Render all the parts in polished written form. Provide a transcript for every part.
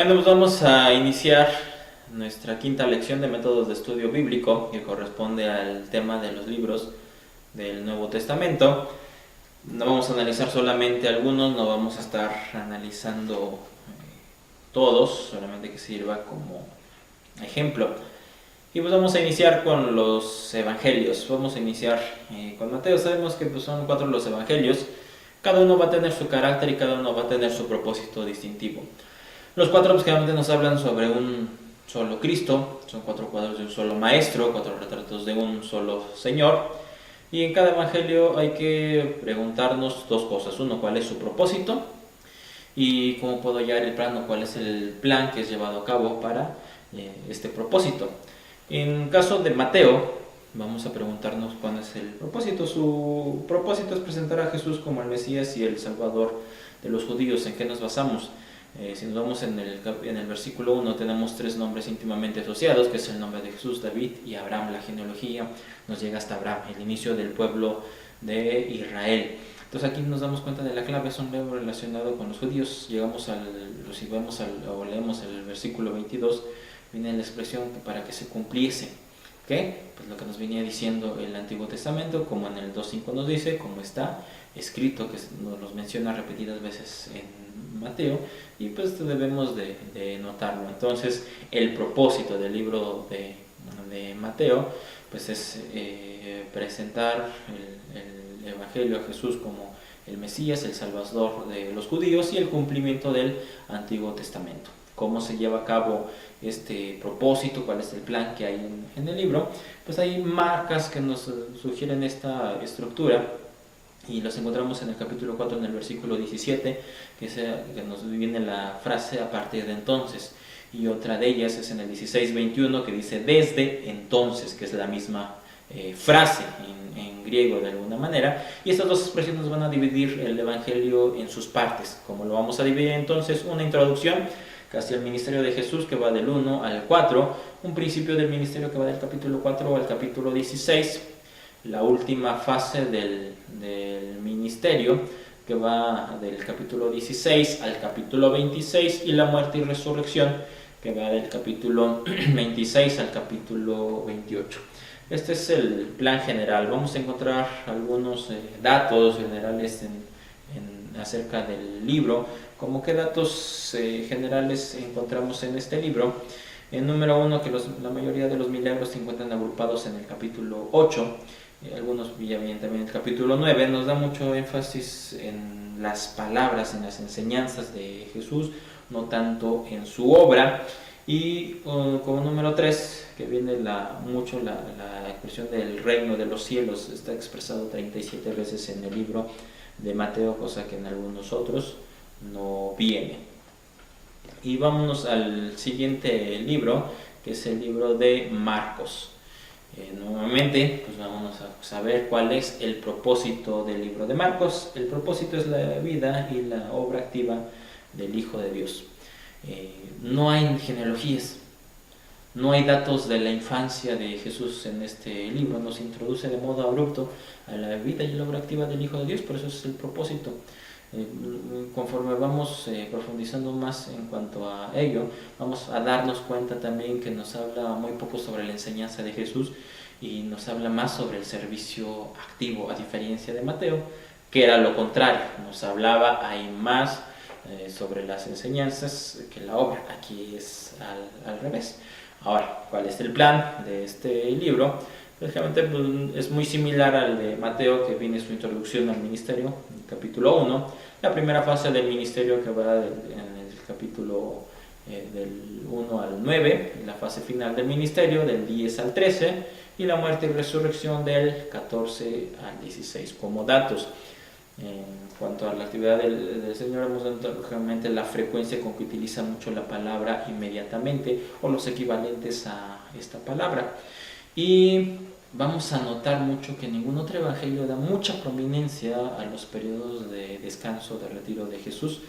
Bueno, pues vamos a iniciar nuestra quinta lección de métodos de estudio bíblico, que corresponde al tema de los libros del Nuevo Testamento. No vamos a analizar solamente algunos, no vamos a estar analizando todos, solamente que sirva como ejemplo. Y pues vamos a iniciar con los evangelios. Vamos a iniciar con Mateo. Sabemos que pues, son 4 los evangelios. Cada uno va a tener su carácter y cada uno va a tener su propósito distintivo. Los 4 pues, generalmente nos hablan sobre un solo Cristo, son 4 cuadros de un solo maestro, 4 retratos de un solo Señor. Y en cada evangelio hay que preguntarnos 2 cosas. Uno, ¿cuál es su propósito? Y cómo puedo hallar el plan o cuál es el plan que es llevado a cabo para este propósito. En caso de Mateo, vamos a preguntarnos cuál es el propósito. Su propósito es presentar a Jesús como el Mesías y el Salvador de los judíos. ¿En qué nos basamos? Si nos vamos en el versículo 1, tenemos 3 nombres íntimamente asociados, que es el nombre de Jesús, David y Abraham. La genealogía nos llega hasta Abraham, el inicio del pueblo de Israel. Entonces aquí nos damos cuenta de la clave, es un verbo relacionado con los judíos. Llegamos o leemos el versículo 22, viene la expresión para que se cumpliese. ¿Qué? Pues lo que nos venía diciendo el Antiguo Testamento, como en el 2.5 nos dice, como está escrito, que nos menciona repetidas veces en Mateo, y pues debemos de notarlo. Entonces el propósito del libro de Mateo pues es presentar el Evangelio a Jesús como el Mesías, el Salvador de los judíos y el cumplimiento del Antiguo Testamento. ¿Cómo se lleva a cabo este propósito? ¿Cuál es el plan que hay en el libro? Pues hay marcas que nos sugieren esta estructura y los encontramos en el capítulo 4, en el versículo 17, que nos viene la frase a partir de entonces, y otra de ellas es en el 16:21 que dice desde entonces, que es la misma frase en griego de alguna manera, y estas 2 expresiones van a dividir el Evangelio en sus partes. ¿Cómo lo vamos a dividir entonces? Una introducción casi al ministerio de Jesús, que va del 1 al 4, un principio del ministerio que va del capítulo 4 al capítulo 16, la última fase del ministerio que va del capítulo 16 al capítulo 26 y la muerte y resurrección que va del capítulo 26 al capítulo 28. Este es el plan general. Vamos a encontrar algunos datos generales acerca del libro. Como qué datos generales encontramos en este libro. En número 1, que la mayoría de los milagros se encuentran agrupados en el capítulo 8. Algunos ya vienen también en el capítulo 9. Nos da mucho énfasis en las palabras, en las enseñanzas de Jesús, no tanto en su obra. Y como número 3, que viene mucho la expresión del reino de los cielos, está expresado 37 veces en el libro de Mateo, cosa que en algunos otros no viene. Y vámonos al siguiente libro, que es el libro de Marcos. Nuevamente, pues vamos a saber cuál es el propósito del libro de Marcos. El propósito es la vida y la obra activa del Hijo de Dios. No hay genealogías, no hay datos de la infancia de Jesús en este libro. Nos introduce de modo abrupto a la vida y la obra activa del Hijo de Dios, por eso es el propósito. Conforme vamos profundizando más en cuanto a ello, vamos a darnos cuenta también que nos habla muy poco sobre la enseñanza de Jesús y nos habla más sobre el servicio activo, a diferencia de Mateo, que era lo contrario, nos hablaba ahí más sobre las enseñanzas que la obra. Aquí es al revés. Ahora, ¿cuál es el plan de este libro? Prácticamente es muy similar al de Mateo, que viene su introducción al ministerio, en el capítulo 1, la primera fase del ministerio que va en el capítulo del 1 al 9, la fase final del ministerio del 10 al 13 y la muerte y resurrección del 14 al 16 como datos. En cuanto a la actividad del Señor, hemos dado realmente la frecuencia con que utiliza mucho la palabra inmediatamente o los equivalentes a esta palabra. Y vamos a notar mucho que ningún otro evangelio da mucha prominencia a los periodos de descanso, de retiro de Jesús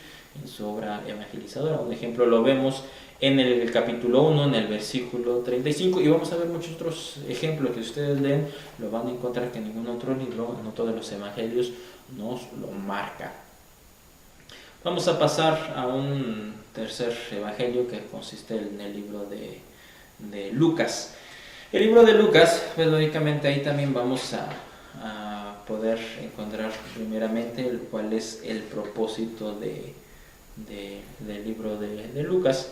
en su obra evangelizadora. Un ejemplo lo vemos en el capítulo 1, en el versículo 35, y vamos a ver muchos otros ejemplos que ustedes leen, lo van a encontrar que ningún otro libro, no todos los evangelios, nos lo marca. Vamos a pasar a un tercer evangelio que consiste en el libro de Lucas. El libro de Lucas, pues lógicamente ahí también vamos a poder encontrar primeramente cuál es el propósito del libro de Lucas.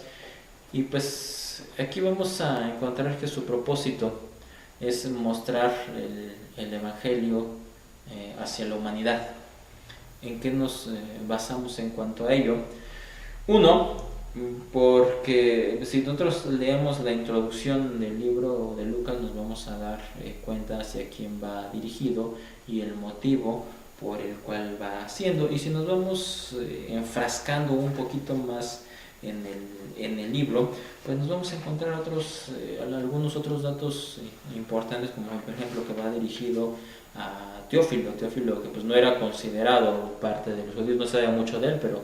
Y pues aquí vamos a encontrar que su propósito es mostrar el evangelio hacia la humanidad. ¿En qué nos basamos en cuanto a ello? Uno, porque si nosotros leemos la introducción del libro de Lucas nos vamos a dar cuenta hacia quién va dirigido y el motivo por el cual va haciendo. Y si nos vamos enfrascando un poquito más en el libro, pues nos vamos a encontrar algunos otros datos importantes, como por ejemplo que va dirigido a Teófilo, que pues no era considerado parte de los judíos, no se sabía mucho de él, pero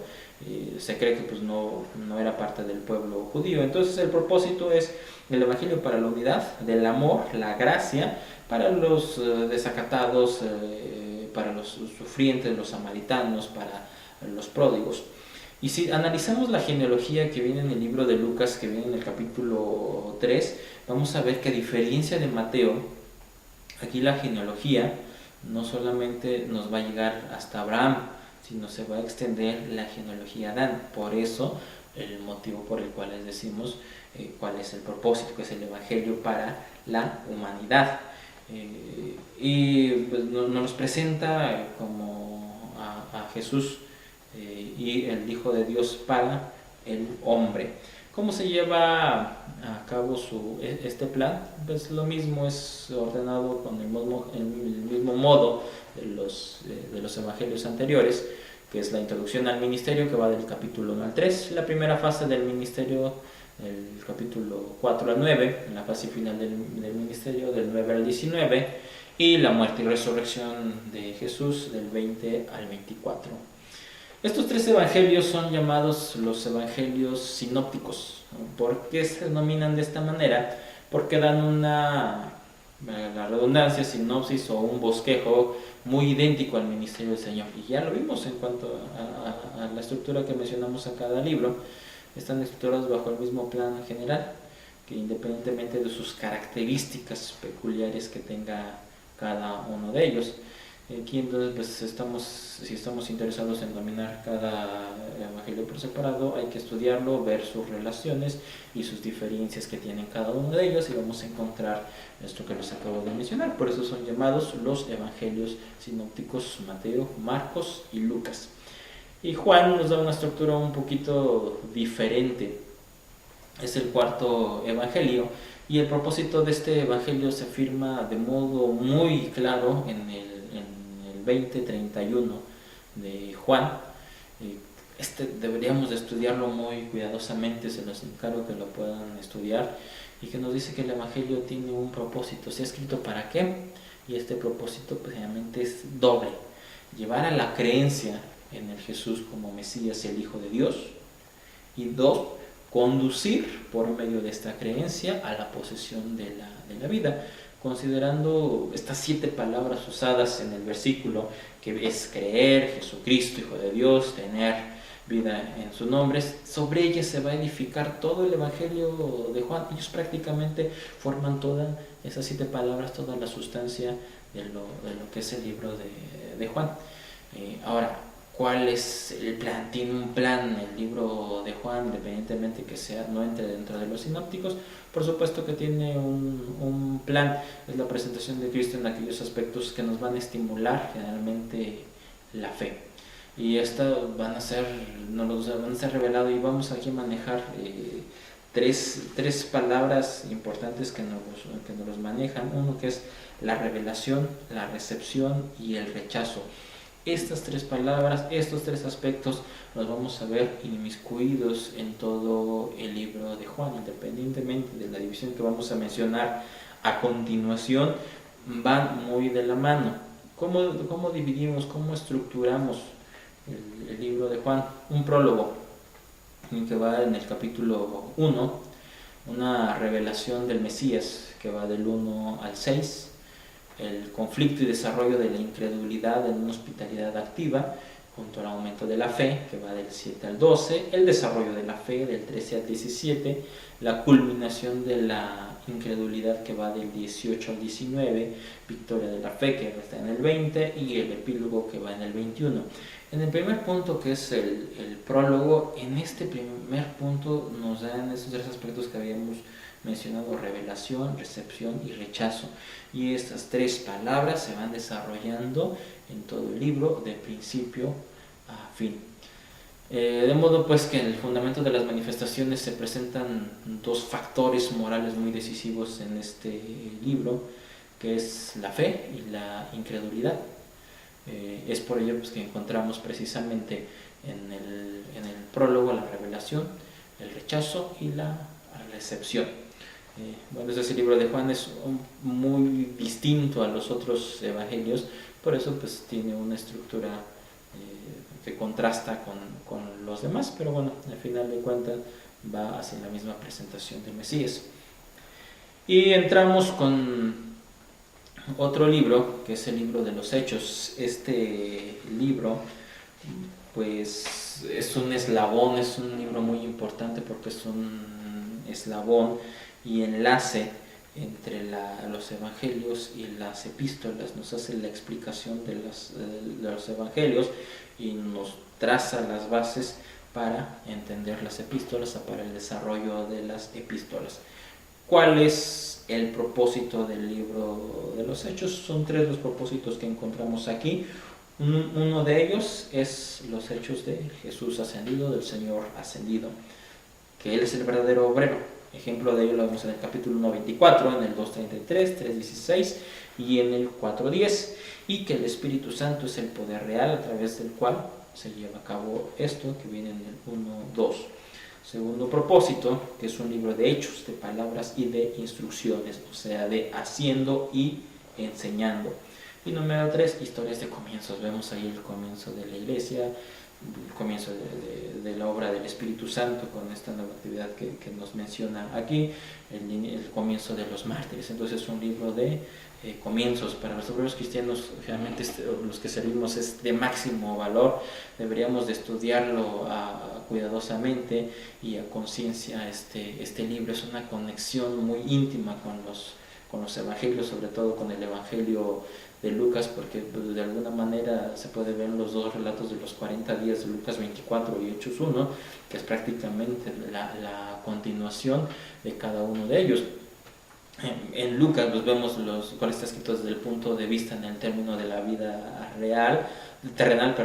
se cree que pues no era parte del pueblo judío. Entonces el propósito es el evangelio para la unidad, del amor, la gracia, para los desacatados, para los sufrientes, los samaritanos, para los pródigos. Y si analizamos la genealogía que viene en el libro de Lucas, que viene en el capítulo 3, vamos a ver que a diferencia de Mateo, aquí la genealogía no solamente nos va a llegar hasta Abraham, sino se va a extender la genealogía a Adán. Por eso, el motivo por el cual les decimos cuál es el propósito, que es el evangelio para la humanidad. Y pues, nos presenta como a Jesús y el Hijo de Dios para el hombre. ¿Cómo se lleva a cabo este plan? Pues lo mismo, es ordenado con el mismo modo de los evangelios anteriores, que es la introducción al ministerio, que va del capítulo 1 al 3, la primera fase del ministerio, el capítulo 4 al 9, la fase final del ministerio, del 9 al 19, y la muerte y resurrección de Jesús, del 20 al 24. Estos tres evangelios son llamados los evangelios sinópticos. ¿Por qué se denominan de esta manera? Porque dan la redundancia, sinopsis o un bosquejo muy idéntico al ministerio del Señor. Y ya lo vimos en cuanto a la estructura que mencionamos a cada libro. Están estructurados bajo el mismo plan general, que independientemente de sus características peculiares que tenga cada uno de ellos. Aquí entonces pues si estamos interesados en dominar cada evangelio por separado, hay que estudiarlo, ver sus relaciones y sus diferencias que tienen cada uno de ellos, y vamos a encontrar esto que les acabo de mencionar. Por eso son llamados los evangelios sinópticos: Mateo, Marcos y Lucas. Y Juan nos da una estructura un poquito diferente. Es el cuarto evangelio, y el propósito de este evangelio se afirma de modo muy claro en el 20:31 de Juan. Deberíamos de estudiarlo muy cuidadosamente, se los encargo que lo puedan estudiar, y que nos dice que el evangelio tiene un propósito. ¿Se ha escrito para qué? Y este propósito precisamente es doble: llevar a la creencia en el Jesús como Mesías, el Hijo de Dios, y dos, conducir por medio de esta creencia a la posesión de la vida, considerando estas 7 palabras usadas en el versículo, que es creer, Jesucristo, Hijo de Dios, tener vida en su nombre. Sobre ellas se va a edificar todo el evangelio de Juan. Ellos prácticamente forman todas esas 7 palabras, toda la sustancia de lo que es el libro de Juan. Ahora, ¿cuál es el plan? Tiene un plan el libro de Juan, independientemente que no entre dentro de los sinópticos. Por supuesto que tiene un plan. Es la presentación de Cristo en aquellos aspectos que nos van a estimular generalmente la fe. Y esto van a ser revelados, y vamos aquí a manejar tres palabras importantes que nos los manejan. Uno, que es la revelación, la recepción y el rechazo. Estas 3 palabras, estos 3 aspectos los vamos a ver inmiscuidos en todo el libro de Juan, independientemente de la división que vamos a mencionar a continuación. Van muy de la mano. ¿Cómo dividimos, cómo estructuramos el libro de Juan? Un prólogo, que va en el capítulo 1, una revelación del Mesías, que va del 1 al 6, el conflicto y desarrollo de la incredulidad en una hospitalidad activa, junto al aumento de la fe, que va del 7 al 12, el desarrollo de la fe del 13 al 17, la culminación de la incredulidad, que va del 18 al 19, victoria de la fe, que está en el 20, y el epílogo, que va en el 21. En el primer punto, que es el prólogo, en este primer punto nos dan esos tres aspectos que habíamos mencionado: revelación, recepción y rechazo. Y estas tres palabras se van desarrollando en todo el libro, de principio a fin. De modo pues que en el fundamento de las manifestaciones se presentan dos factores morales muy decisivos en este libro, que es la fe y la incredulidad. Es por ello pues que encontramos precisamente en el prólogo la revelación, el rechazo y la recepción. Bueno, ese libro de Juan es muy distinto a los otros evangelios, por eso pues tiene una estructura que contrasta con los demás, pero bueno, al final de cuentas va hacia la misma presentación del Mesías. Y entramos con otro libro, que es el libro de los Hechos. Este libro pues es un eslabón, es un libro muy importante porque es un eslabón y enlace entre los evangelios y las epístolas. Nos hace la explicación de los evangelios y nos traza las bases para entender las epístolas, para el desarrollo de las epístolas. ¿Cuál es el propósito del libro de los Hechos? Son tres los propósitos que encontramos aquí. Uno de ellos es los hechos de Jesús ascendido, del Señor ascendido, que Él es el verdadero obrero. Ejemplo de ello lo vemos en el capítulo 1:24, en el 2:33, 3:16 y en el 4:10, y que el Espíritu Santo es el poder real a través del cual se lleva a cabo esto, que viene en el 1:2. Segundo propósito, que es un libro de hechos, de palabras y de instrucciones, o sea, de haciendo y enseñando. Y número 3, historias de comienzos. Vemos ahí el comienzo de la iglesia, el comienzo de la obra del Espíritu Santo con esta nueva actividad que nos menciona aquí, el comienzo de los mártires. Entonces es un libro de comienzos. Para los obreros cristianos, realmente los que servimos, es de máximo valor. Deberíamos de estudiarlo cuidadosamente y a conciencia. Este libro es una conexión muy íntima con los evangelios, sobre todo con el evangelio de Lucas, porque pues, de alguna manera se puede ver en los dos relatos de los 40 días de Lucas 24 y Hechos 1, que es prácticamente la continuación de cada uno de ellos. En Lucas pues, vemos cuál está escrito desde el punto de vista en el término de la vida terrenal,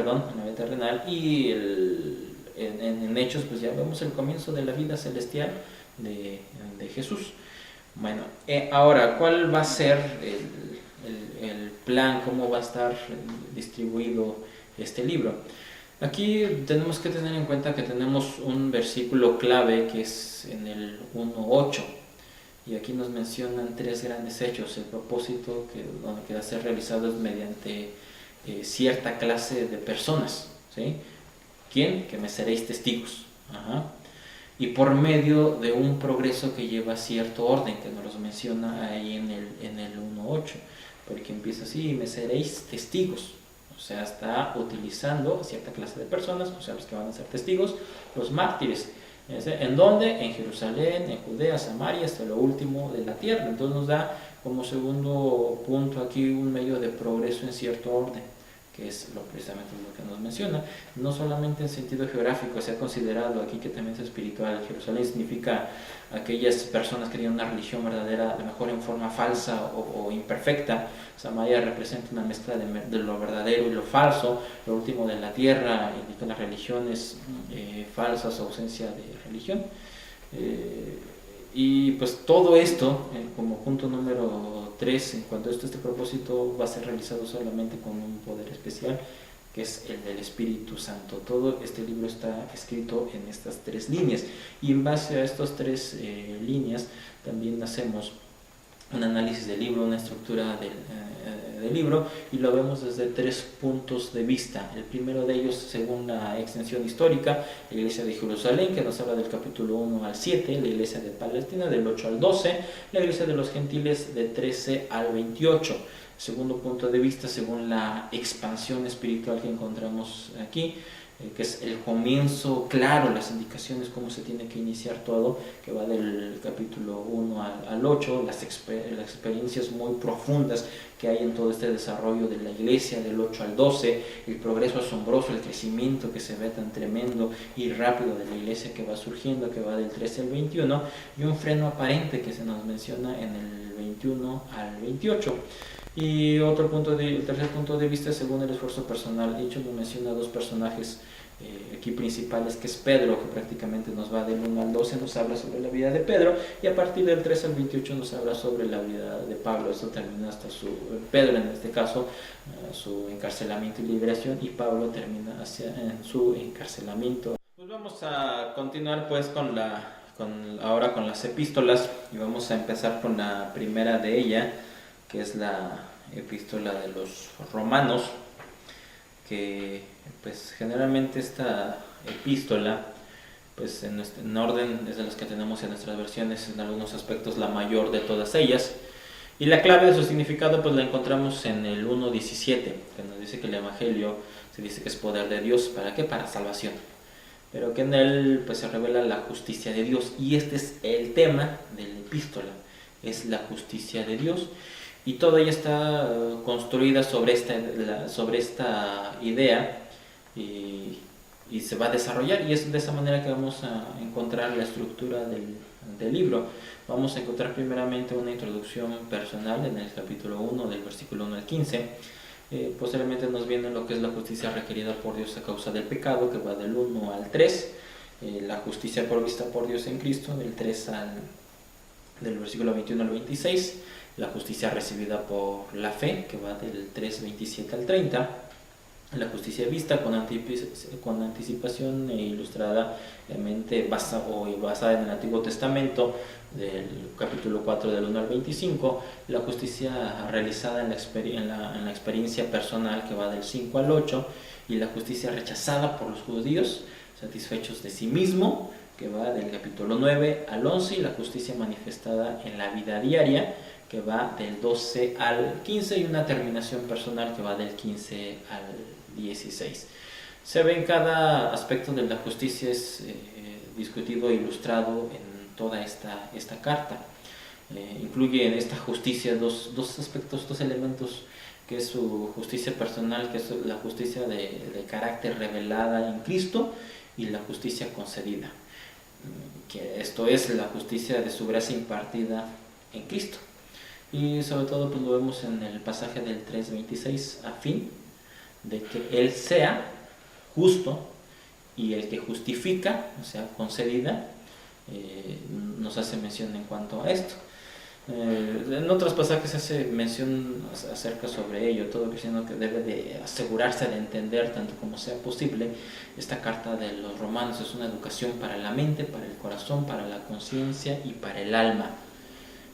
y en Hechos pues ya vemos el comienzo de la vida celestial de Jesús. Bueno, ahora, ¿cuál va a ser el plan? ¿Cómo va a estar distribuido este libro? Aquí tenemos que tener en cuenta que tenemos un versículo clave que es en el 1:8, y aquí nos mencionan tres grandes hechos. El propósito que va a ser realizado es mediante cierta clase de personas, ¿sí? ¿Quién? Que me seréis testigos. Y por medio de un progreso que lleva cierto orden, que nos los menciona ahí en el 1:8, porque empieza así: me seréis testigos. O sea, está utilizando cierta clase de personas, o sea, los que van a ser testigos, los mártires. ¿En dónde? En Jerusalén, en Judea, Samaria, hasta lo último de la tierra. Entonces nos da como segundo punto aquí un medio de progreso en cierto orden, que es precisamente lo que nos menciona. No solamente en sentido geográfico, se ha considerado aquí que también es espiritual. Jerusalén significa aquellas personas que tienen una religión verdadera, a lo mejor en forma falsa o imperfecta. Samaria representa una mezcla de lo verdadero y lo falso. Lo último de la tierra indica las religiones falsas, ausencia de religión. Y pues todo esto, como punto número 3, en cuanto a este propósito va a ser realizado solamente con un poder especial, que es el del Espíritu Santo. Todo este libro está escrito en estas tres líneas, y en base a estas tres líneas también hacemos un análisis del libro, una estructura del libro, y lo vemos desde 3 puntos de vista. El primero de ellos, según la extensión histórica, la iglesia de Jerusalén, que nos habla del capítulo 1 al 7, la iglesia de Palestina del 8 al 12, la iglesia de los gentiles de 13 al 28. Segundo punto de vista, según la expansión espiritual que encontramos aquí, que es el comienzo claro, las indicaciones, cómo se tiene que iniciar todo, que va del capítulo 1 al 8, las experiencias muy profundas que hay en todo este desarrollo de la iglesia, del 8 al 12, el progreso asombroso, el crecimiento que se ve tan tremendo y rápido de la iglesia que va surgiendo, que va del 13 al 21, y un freno aparente que se nos menciona en el 21 al 28. Y el tercer punto de vista, según el esfuerzo personal. De hecho, nos menciona dos personajes aquí principales, que es Pedro, que prácticamente nos va del 1 al 12, nos habla sobre la vida de Pedro, y a partir del 13 al 28 nos habla sobre la vida de Pablo. Esto termina hasta Pedro en este caso, su encarcelamiento y liberación, y Pablo termina en su encarcelamiento. Pues vamos a continuar pues ahora con las epístolas, y vamos a empezar con la primera de ella, que es la epístola de los Romanos, que pues generalmente esta epístola, pues en orden es de las que tenemos en nuestras versiones, en algunos aspectos la mayor de todas ellas, y la clave de su significado pues la encontramos en el 1.17, que nos dice que el evangelio se dice que es poder de Dios. ¿Para qué? Para salvación, pero que en él pues se revela la justicia de Dios, y este es el tema de la epístola, es la justicia de Dios. Y toda ella está construida sobre esta idea, y se va a desarrollar, y es de esa manera que vamos a encontrar la estructura del libro. Vamos a encontrar primeramente una introducción personal en el capítulo 1, del versículo 1 al 15. Posteriormente nos viene lo que es la justicia requerida por Dios a causa del pecado, que va del 1 al 3. La justicia provista por Dios en Cristo, del versículo 21 al 26. La justicia recibida por la fe, que va del 3.27 al 30, la justicia vista con anticipación e ilustradamente basada en el Antiguo Testamento, del capítulo 4 del 1 al 25, la justicia realizada en la experiencia personal, que va del 5 al 8, y la justicia rechazada por los judíos, satisfechos de sí mismo, que va del capítulo 9 al 11, y la justicia manifestada en la vida diaria, que va del 12 al 15, y una terminación personal que va del 15 al 16. Se ve en cada aspecto de la justicia, es discutido e ilustrado en toda esta carta. Incluye en esta justicia dos aspectos, dos elementos, que es su justicia personal, que es la justicia de carácter revelada en Cristo, y la justicia concedida, que esto es la justicia de su gracia impartida en Cristo. Y sobre todo pues lo vemos en el pasaje del 3.26, a fin de que Él sea justo y el que justifica, o sea, concedida, nos hace mención en cuanto a esto. En otros pasajes hace mención acerca sobre ello. Todo cristiano que debe de asegurarse de entender tanto como sea posible esta carta de los Romanos. Es una educación para la mente, para el corazón, para la conciencia y para el alma.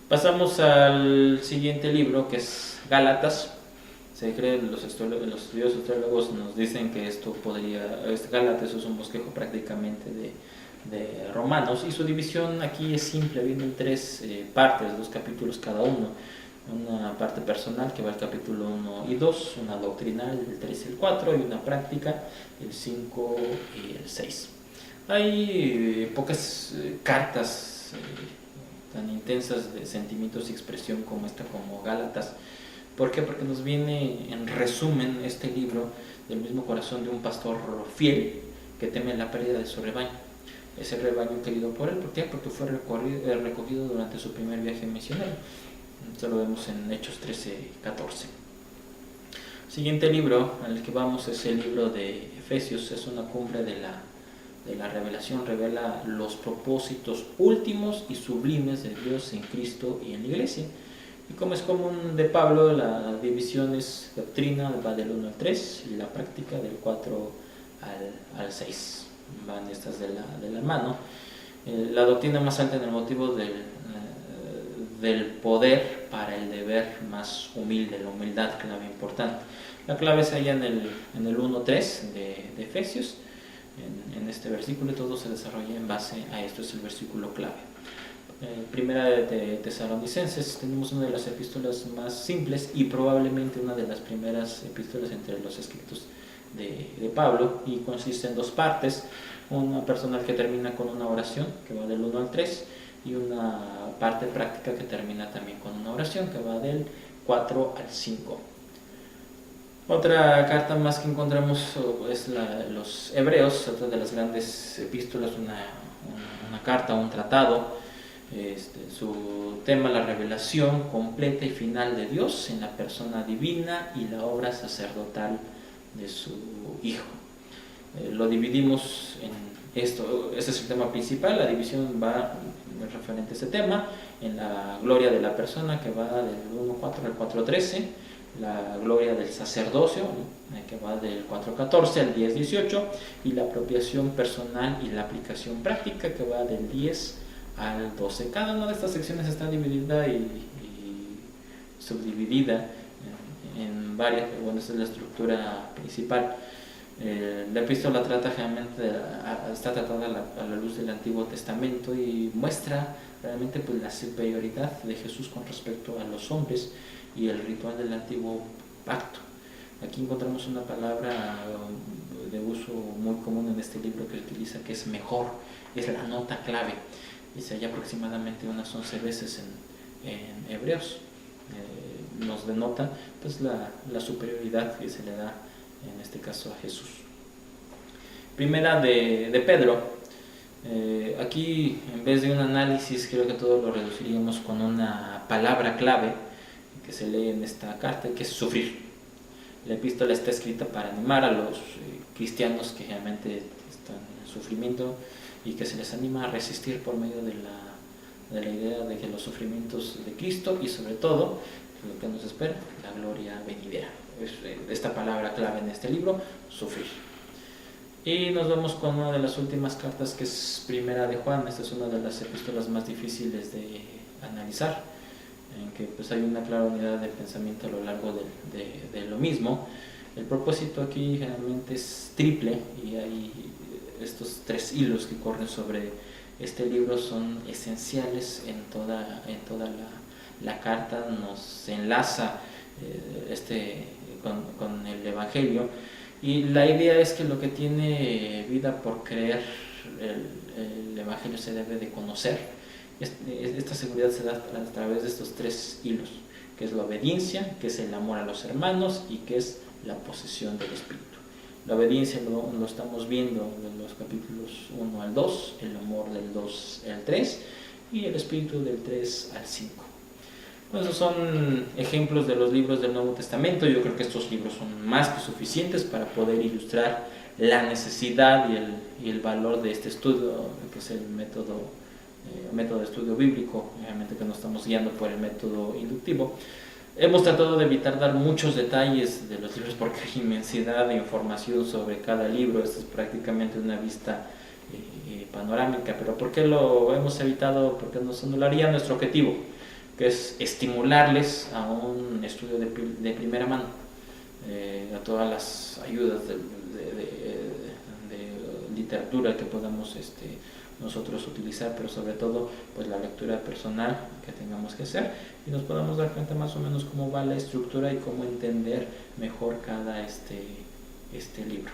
Pasamos al siguiente libro, que es Gálatas. Se cree, los estudiosos teólogos nos dicen que Gálatas es un bosquejo prácticamente de Romanos, y su división aquí es simple. Vienen 3 partes, 2 capítulos cada uno. Una parte personal, que va al capítulo 1 y 2, una doctrinal, el 3 y el 4, y una práctica, el 5 y el 6. Hay pocas cartas tan intensas de sentimientos y expresión como esta, como Gálatas. ¿Por qué? Porque nos viene en resumen este libro del mismo corazón de un pastor fiel que teme la pérdida de su rebaño, ese rebaño querido por él. ¿Por qué? Porque fue recogido durante su primer viaje misionero. Esto lo vemos en Hechos 13:14. Siguiente libro al que vamos es el libro de Efesios. Es una cumbre de la revelación, revela los propósitos últimos y sublimes de Dios en Cristo y en la iglesia. Y como es común de Pablo, la división es doctrina, va del 1 al 3, y la práctica del 4 al 6. Van estas de la mano. La doctrina más alta en el motivo del poder para el deber más humilde, la humildad, clave importante. La clave se halla en el 1.3 de Efesios, en este versículo, y todo se desarrolla en base a esto, es el versículo clave. Primera de Tesalonicenses, tenemos una de las epístolas más simples y probablemente una de las primeras epístolas entre los escritos de Pablo, y consiste en dos partes, una personal que termina con una oración que va del 1 al 3 y una parte práctica que termina también con una oración que va del 4 al 5. Otra carta más que encontramos es los Hebreos, otra de las grandes epístolas, una carta, un tratado. Su tema, la revelación completa y final de Dios en la persona divina y la obra sacerdotal de su Hijo. Lo dividimos en esto, ese es el tema principal. La división va referente a este tema en la gloria de la persona, que va del 1.4 al 4.13, la gloria del sacerdocio, que va del 4.14 al 10.18, y la apropiación personal y la aplicación práctica, que va del 10 al 12. Cada una de estas secciones está dividida y subdividida en varias. Bueno, esta es la estructura principal. La epístola trata generalmente está tratada a la luz del Antiguo Testamento y muestra realmente pues la superioridad de Jesús con respecto a los hombres y el ritual del Antiguo Pacto. Aquí encontramos una palabra de uso muy común en este libro que utiliza, que es mejor, es la nota clave, y se halla aproximadamente unas 11 veces en Hebreos. Nos denota pues la superioridad que se le da en este caso a Jesús. Primera de Pedro. Aquí, en vez de un análisis, creo que todo lo reduciríamos con una palabra clave que se lee en esta carta, que es sufrir. La epístola está escrita para animar a los cristianos que realmente están en sufrimiento y que se les anima a resistir por medio de la idea de que los sufrimientos de Cristo, y sobre todo lo que nos espera, la gloria venidera. Esta palabra clave en este libro, sufrir. Y nos vamos con una de las últimas cartas, que es Primera de Juan. Esta es una de las epístolas más difíciles de analizar, en que pues hay una clara unidad de pensamiento a lo largo de lo mismo. El propósito aquí generalmente es triple, y hay estos tres hilos que corren sobre este libro, son esenciales en toda la carta. Nos enlaza con el Evangelio, y la idea es que lo que tiene vida por creer, el Evangelio se debe de conocer. Esta seguridad se da a través de estos tres hilos, que es la obediencia, que es el amor a los hermanos, y que es la posesión del Espíritu. La obediencia lo estamos viendo en los capítulos 1 al 2, el amor del 2 al 3 y el Espíritu del 3 al 5. Esos son ejemplos de los libros del Nuevo Testamento. Yo creo que estos libros son más que suficientes para poder ilustrar la necesidad y el valor de este estudio, que es el método de estudio bíblico, realmente que nos estamos guiando por el método inductivo. Hemos tratado de evitar dar muchos detalles de los libros porque hay inmensidad de información sobre cada libro. Esta es prácticamente una vista panorámica, pero ¿por qué lo hemos evitado? Porque nos anularía nuestro objetivo, que es estimularles a un estudio de primera mano, a todas las ayudas de literatura que podamos nosotros utilizar, pero sobre todo pues la lectura personal que tengamos que hacer, y nos podamos dar cuenta más o menos cómo va la estructura y cómo entender mejor cada libro.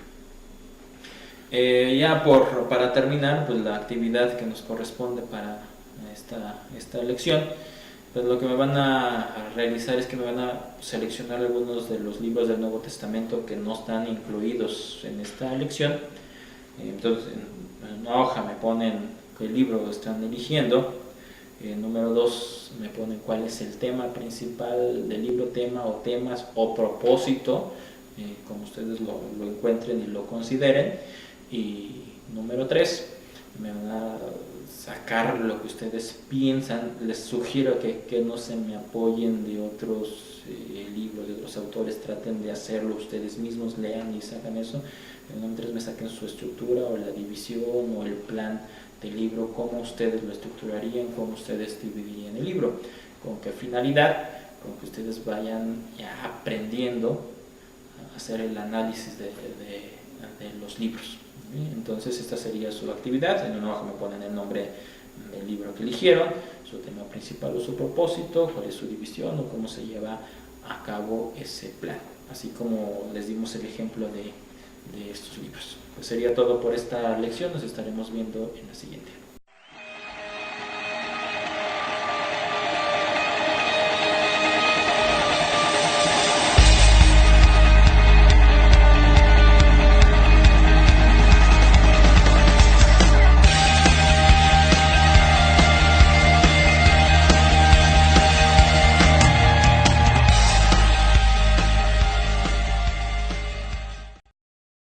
Para terminar, pues la actividad que nos corresponde para esta lección, pues lo que me van a realizar es que me van a seleccionar algunos de los libros del Nuevo Testamento que no están incluidos en esta lección. Entonces, en una hoja me ponen qué libro están eligiendo. Número 2, me ponen cuál es el tema principal del libro, tema o temas o propósito, como ustedes lo encuentren y lo consideren. Y número 3, me van a sacar lo que ustedes piensan. Les sugiero que no se me apoyen de otros libros, de otros autores. Traten de hacerlo ustedes mismos, lean y sacan eso. En número 3 me saquen su estructura o la división o el plan del libro, cómo ustedes lo estructurarían, cómo ustedes dividirían el libro. ¿Con qué finalidad? Con que ustedes vayan ya aprendiendo a hacer el análisis de los libros. Entonces esta sería su actividad. En una hoja me ponen el nombre del libro que eligieron, su tema principal o su propósito, cuál es su división o cómo se lleva a cabo ese plan, así como les dimos el ejemplo de estos libros. Pues sería todo por esta lección, nos estaremos viendo en la siguiente.